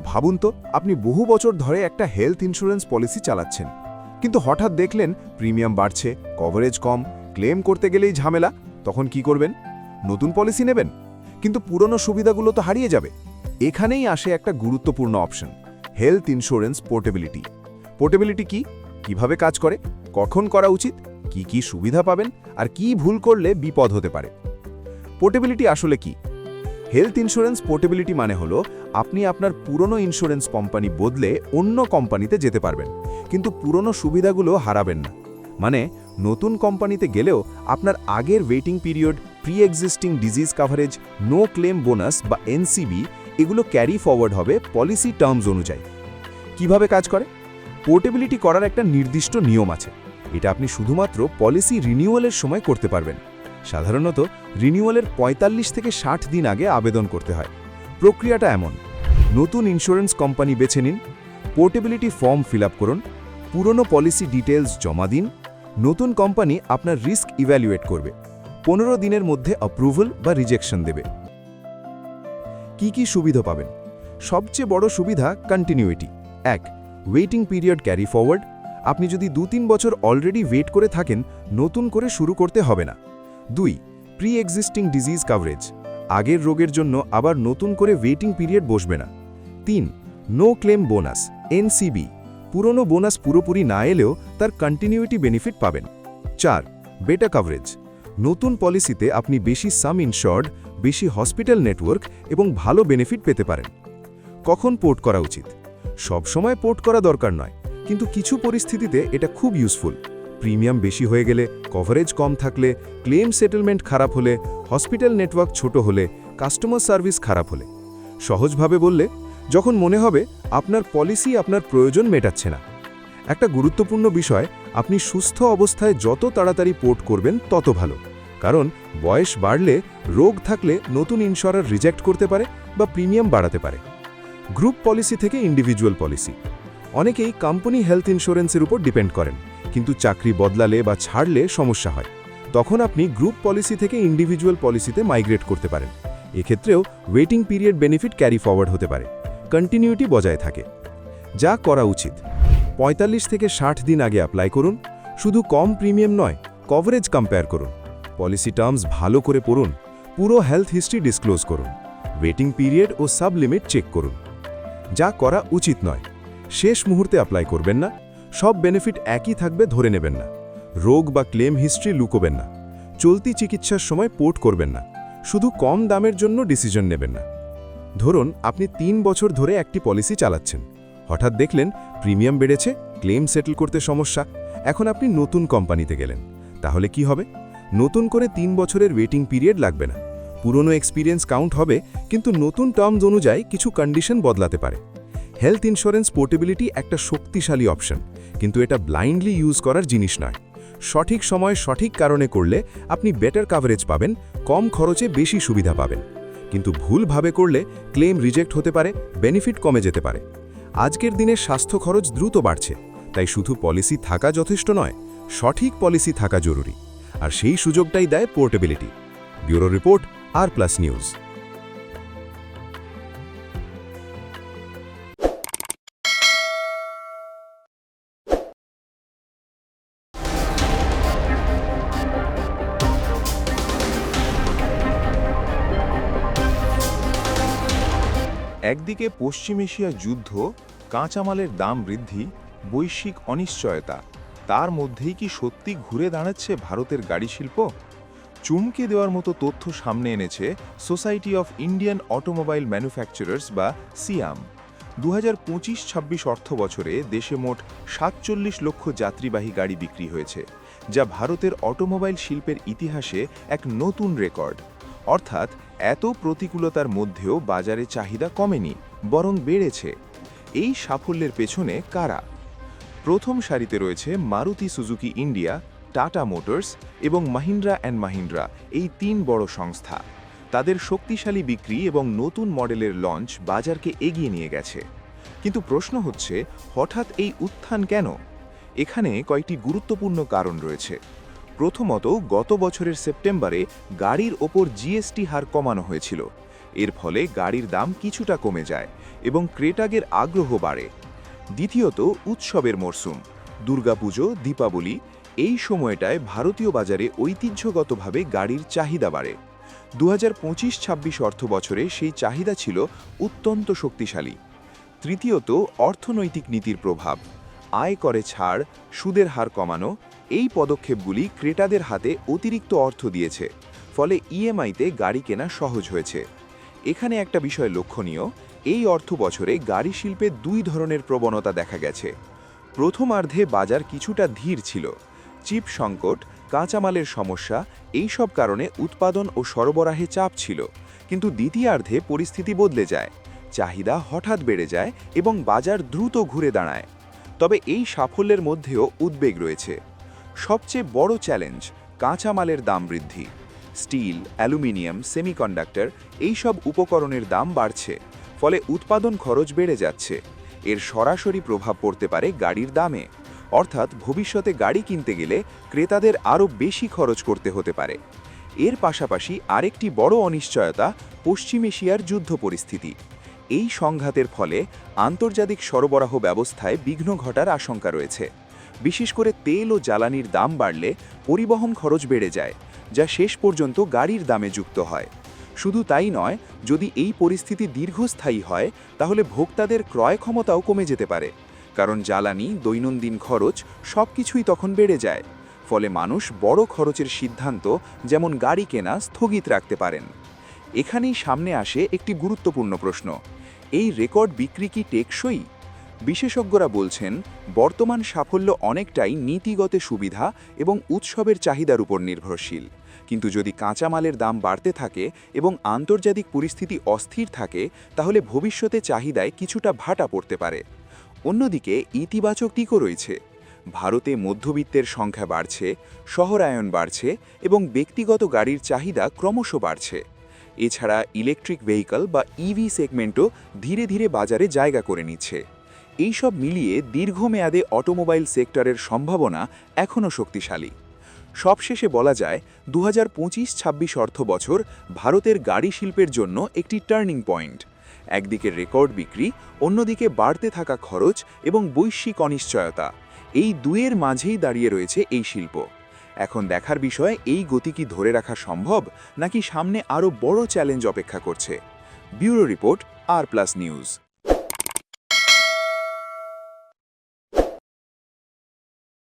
ভাবুন তো, আপনি বহু বছর ধরে একটা হেলথ ইন্স্যুরেন্স পলিসি চালাচ্ছেন, কিন্তু হঠাৎ দেখলেন প্রিমিয়াম বাড়ছে, কভারেজ কম, ক্লেম করতে গেলেই ঝামেলা। তখন কি করবেন? নতুন পলিসি নেবেন, কিন্তু পুরনো সুবিধাগুলো তো হারিয়ে যাবে। এখানেই আসে একটা গুরুত্বপূর্ণ option, health insurance portability. Portability কি, কিভাবে কাজ করে, কখন করা উচিত, কি কি সুবিধা পাবেন, আর কি ভুল করলে বিপদ হতে পারে। পোর্টেবিলিটি আসলে কি? হেলথ ইন্স্যুরেন্স পোর্টেবিলিটি মানে হলো আপনি আপনার পুরনো ইন্স্যুরেন্স কোম্পানি বদলে অন্য কোম্পানিতে যেতে পারবেন, কিন্তু পুরনো সুবিধাগুলো হারাবেন না। মানে নতুন কোম্পানিতে গেলেও আপনার আগের waiting period, pre existing disease coverage, no claim bonus বা এনসিবি এগুলো ক্যারি ফরওয়ার্ড হবে পলিসি টার্মস অনুযায়ী। কিভাবে কাজ করে? পোর্টেবিলিটি করার একটা নির্দিষ্ট নিয়ম আছে। এটা আপনি শুধুমাত্র পলিসি রিনিউয়ালের সময় করতে পারবেন। সাধারণত রিনিউয়ালের ৪৫ থেকে ৬০ দিন আগে আবেদন করতে হয়। প্রক্রিয়াটা এমন: নতুন ইন্স্যুরেন্স কোম্পানি বেছে নিন, পোর্টেবিলিটি ফর্ম ফিল আপ করুন, পুরনো পলিসি ডিটেলস জমা দিন, নতুন কোম্পানি আপনার রিস্ক ইভ্যালুয়েট করবে, ১৫ দিনের মধ্যে অ্যাপ্রুভাল বা রিজেকশন দেবে। কি কি সুবিধা পাবেন? সবচেয়ে বড় সুবিধা continuity. ১. Waiting period carry forward. আপনি যদি ২-৩ বছর অলরেডি ওয়েট করে থাকেন, নতুন করে শুরু করতে হবে না। ২. Pre existing disease coverage. আগের রোগের জন্য আবার নতুন করে ওয়েটিং পিরিয়ড বসবে না। ৩. No claim bonus, NCB. পুরনো বোনাস পুরোপুরি না এলেও তার কন্টিনিউইটি বেনিফিট পাবেন। ৪. Better coverage. নতুন পলিসিতে আপনি বেশি সাম ইনশর্ড, বেশি হসপিটাল নেটওয়ার্ক এবং ভালো বেনিফিট পেতে পারেন। কখন পোর্ট করা উচিত? সব সময় পোর্ট করা দরকার নয়, কিন্তু কিছু পরিস্থিতিতে এটা খুব ইউজফুল। প্রিমিয়াম বেশি হয়ে গেলে, কভারেজ কম থাকলে, ক্লেম সেটেলমেন্ট খারাপ হলে, হসপিটাল নেটওয়ার্ক ছোট হলে, কাস্টমার সার্ভিস খারাপ হলে। সহজভাবে বললে, যখন মনে হবে আপনার পলিসি আপনার প্রয়োজন মেটাচ্ছে না। একটা গুরুত্বপূর্ণ বিষয়, আপনি সুস্থ অবস্থায় যত তাড়াতাড়ি পোর্ট করবেন তত ভালো। কারণ বয়স বাড়লে, রোগ থাকলে নতুন ইন্স্যুরার রিজেক্ট করতে পারে বা প্রিমিয়াম বাড়াতে পারে। গ্রুপ পলিসি থেকে ইন্ডিভিজুয়াল পলিসি। অনেকেই কোম্পানি হেলথ ইন্স্যুরেন্সের উপর ডিপেন্ড করেন, কিন্তু চাকরি বদলালে বা ছাড়লে সমস্যা হয়। তখন আপনি গ্রুপ পলিসি থেকে ইন্ডিভিজুয়াল পলিসিতে মাইগ্রেট করতে পারেন। এক্ষেত্রেও waiting period benefit carry forward হতে পারে, কন্টিনিউইটি বজায় থাকে। যা করা উচিত: ৪৫ থেকে ৬০ দিন আগে অ্যাপ্লাই করুন। শুধু কম প্রিমিয়াম নয়, কভারেজ কম্পেয়ার করুন। পলিসি টার্মস ভালো করে পড়ুন। পুরো হেলথ হিস্ট্রি ডিসক্লোজ করুন। ওয়েটিং পিরিয়ড ও সাব লিমিট চেক করুন। যা করা উচিত নয়: শেষ মুহূর্তে অ্যাপ্লাই করবেন না। সব বেনিফিট একই থাকবে ধরে নেবেন না। রোগ বা ক্লেম হিস্ট্রি লুকোবেন না। চলতি চিকিৎসার সময় পোর্ট করবেন না। শুধু কম দামের জন্য ডিসিশন নেবেন না। ধরুন আপনি ৩ বছর ধরে একটি পলিসি চালাচ্ছেন, হঠাৎ দেখলেন প্রিমিয়াম বেড়েছে, ক্লেম সেটেল করতে সমস্যা। এখন আপনি নতুন কোম্পানিতে গেলেন, তাহলে কি হবে? নতুন করে ৩ বছরের ওয়েটিং পিরিয়ড লাগবে না। পুরনো এক্সপিরিয়েন্স কাউন্ট হবে, কিন্তু নতুন টার্মস অনুযায়ী কিছু কন্ডিশন বদলাতে পারে। হেলথ ইন্স্যুরেন্স পোর্টেবিলিটি একটা শক্তিশালী অপশন, কিন্তু এটা ব্লাইন্ডলি ইউজ করার জিনিস নয়। সঠিক সময় সঠিক কারণে করলে আপনি বেটার কাভারেজ পাবেন, কম খরচে বেশি সুবিধা পাবেন। কিন্তু ভুলভাবে করলে ক্লেম রিজেক্ট হতে পারে, বেনিফিট কমে যেতে পারে। আজকের দিনে স্বাস্থ্য খরচ দ্রুত বাড়ছে, তাই শুধু পলিসি থাকা যথেষ্ট নয়, সঠিক পলিসি থাকা জরুরি। আর সেই সুযোগটাই দেয় পোর্টেবিলিটি। ব্যুরো রিপোর্ট, আর+ নিউজ। একদিকে পশ্চিম এশিয়া যুদ্ধ, কাঁচামালের দাম বৃদ্ধি, বৈশ্বিক অনিশ্চয়তা, তার মধ্যেই কি সত্যি ঘুরে দাঁড়াচ্ছে ভারতের গাড়ি শিল্প? চমকে দেওয়ার মতো তথ্য সামনে এনেছে society of Indian automobile manufacturers বা সিয়াম। ২০২৫-২৬ অর্থ বছরে দেশে মোট ৪৭ লক্ষ যাত্রীবাহী গাড়ি বিক্রি হয়েছে, যা ভারতের অটোমোবাইল শিল্পের ইতিহাসে এক নতুন রেকর্ড। অর্থাৎ এত প্রতিকূলতার মধ্যেও বাজারে চাহিদা কমেনি, বরং বেড়েছে। এই সাফল্যের পেছনে কারা? প্রথম সারিতে রয়েছে Maruti Suzuki India, tata motors এবং মাহিন্দ্রা অ্যান্ড মাহিন্দ্রা, এই ৩ বড় সংস্থা। তাদের শক্তিশালী বিক্রি এবং নতুন মডেলের লঞ্চ বাজারকে এগিয়ে নিয়ে গেছে। কিন্তু প্রশ্ন হচ্ছে, হঠাৎ এই উত্থান কেন? এখানে কয়েকটি গুরুত্বপূর্ণ কারণ রয়েছে। প্রথমত, গত বছরের সেপ্টেম্বরে গাড়ির ওপর জিএসটি হার কমানো হয়েছিল। এর ফলে গাড়ির দাম কিছুটা কমে যায় এবং ক্রেতাদের আগ্রহ বাড়ে। দ্বিতীয়ত, উৎসবের মরশুম, দুর্গাপুজো, দীপাবলি, এই সময়টায় ভারতীয় বাজারে ঐতিহ্যগতভাবে গাড়ির চাহিদা বাড়ে। 2025-26 অর্থ বছরে সেই চাহিদা ছিল অত্যন্ত শক্তিশালী। তৃতীয়ত, অর্থনৈতিক নীতির প্রভাব, আয় করে ছাড়, সুদের হার কমানো, এই পদক্ষেপগুলি ক্রেতাদের হাতে অতিরিক্ত অর্থ দিয়েছে, ফলে ইএমআইতে গাড়ি কেনা সহজ হয়েছে। এখানে একটা বিষয় লক্ষণীয়, এই অর্থ বছরে গাড়ি শিল্পে দুই ধরনের প্রবণতা দেখা গেছে। প্রথমার্ধে বাজার কিছুটা ধীর ছিল, চিপ সংকট, কাঁচামালের সমস্যা, এই সব কারণে উৎপাদন ও সরবরাহে চাপ ছিল। কিন্তু দ্বিতীয়ার্ধে পরিস্থিতি বদলে যায়, চাহিদা হঠাৎ বেড়ে যায় এবং বাজার দ্রুত ঘুরে দাঁড়ায়। তবে এই সাফল্যের মধ্যেও উদ্বেগ রয়েছে। সবচেয়ে বড় চ্যালেঞ্জ কাঁচামালের দাম বৃদ্ধি। স্টিল, অ্যালুমিনিয়াম, সেমিকন্ডাক্টর, এই সব উপকরণের দাম বাড়ছে, ফলে উৎপাদন খরচ বেড়ে যাচ্ছে। এর সরাসরি প্রভাব পড়তে পারে গাড়ির দামে, অর্থাৎ ভবিষ্যতে গাড়ি কিনতে গেলে ক্রেতাদের আরও বেশি খরচ করতে হতে পারে। এর পাশাপাশি আরেকটি বড় অনিশ্চয়তা পশ্চিম এশিয়ার যুদ্ধ পরিস্থিতি। এই সংঘাতের ফলে আন্তর্জাতিক সরবরাহ ব্যবস্থায় বিঘ্ন ঘটার আশঙ্কা রয়েছে। বিশেষ করে তেল ও জ্বালানির দাম বাড়লে পরিবহন খরচ বেড়ে যায়, যা শেষ পর্যন্ত গাড়ির দামে যুক্ত হয়। শুধু তাই নয়, যদি এই পরিস্থিতি দীর্ঘস্থায়ী হয় তাহলে ভোক্তাদের ক্রয় ক্ষমতাও কমে যেতে পারে, কারণ জ্বালানি, দৈনন্দিন খরচ সবকিছুই তখন বেড়ে যায়। ফলে মানুষ বড় খরচের সিদ্ধান্ত, যেমন গাড়ি কেনা, স্থগিত রাখতে পারেন। এখানেই সামনে আসে একটি গুরুত্বপূর্ণ প্রশ্ন, এই রেকর্ড বিক্রি কি টেকসই? বিশেষজ্ঞরা বলছেন, বর্তমান সাফল্য অনেকটাই নীতিগত সুবিধা এবং উৎসবের চাহিদার উপর নির্ভরশীল। কিন্তু যদি কাঁচামালের দাম বাড়তে থাকে এবং আন্তর্জাতিক পরিস্থিতি অস্থির থাকে, তাহলে ভবিষ্যতে চাহিদায় কিছুটা ভাটা পড়তে পারে। অন্যদিকে ইতিবাচক দিকও রয়েছে। ভারতে মধ্যবিত্তের সংখ্যা বাড়ছে, শহরায়ন বাড়ছে এবং ব্যক্তিগত গাড়ির চাহিদা ক্রমশ বাড়ছে। এছাড়া ইলেকট্রিক ভেহিকল বা ইভি সেগমেন্টও ধীরে ধীরে বাজারে জায়গা করে নিচ্ছে। এই সব মিলিয়ে দীর্ঘমেয়াদে অটোমোবাইল সেক্টরের সম্ভাবনা এখনও শক্তিশালী। সবশেষে বলা যায়, 2025-26 অর্থ বছর ভারতের গাড়ি শিল্পের জন্য একটি টার্নিং পয়েন্ট। একদিকে রেকর্ড বিক্রি, অন্যদিকে বাড়তে থাকা খরচ এবং বৈশ্বিক অনিশ্চয়তা, এই দুয়ের মাঝেই দাঁড়িয়ে রয়েছে এই শিল্প। এখন দেখার বিষয়, এই গতি কি ধরে রাখা সম্ভব, নাকি সামনে আরও বড় চ্যালেঞ্জ অপেক্ষা করছে। ব্যুরো রিপোর্ট, আর প্লাস নিউজ।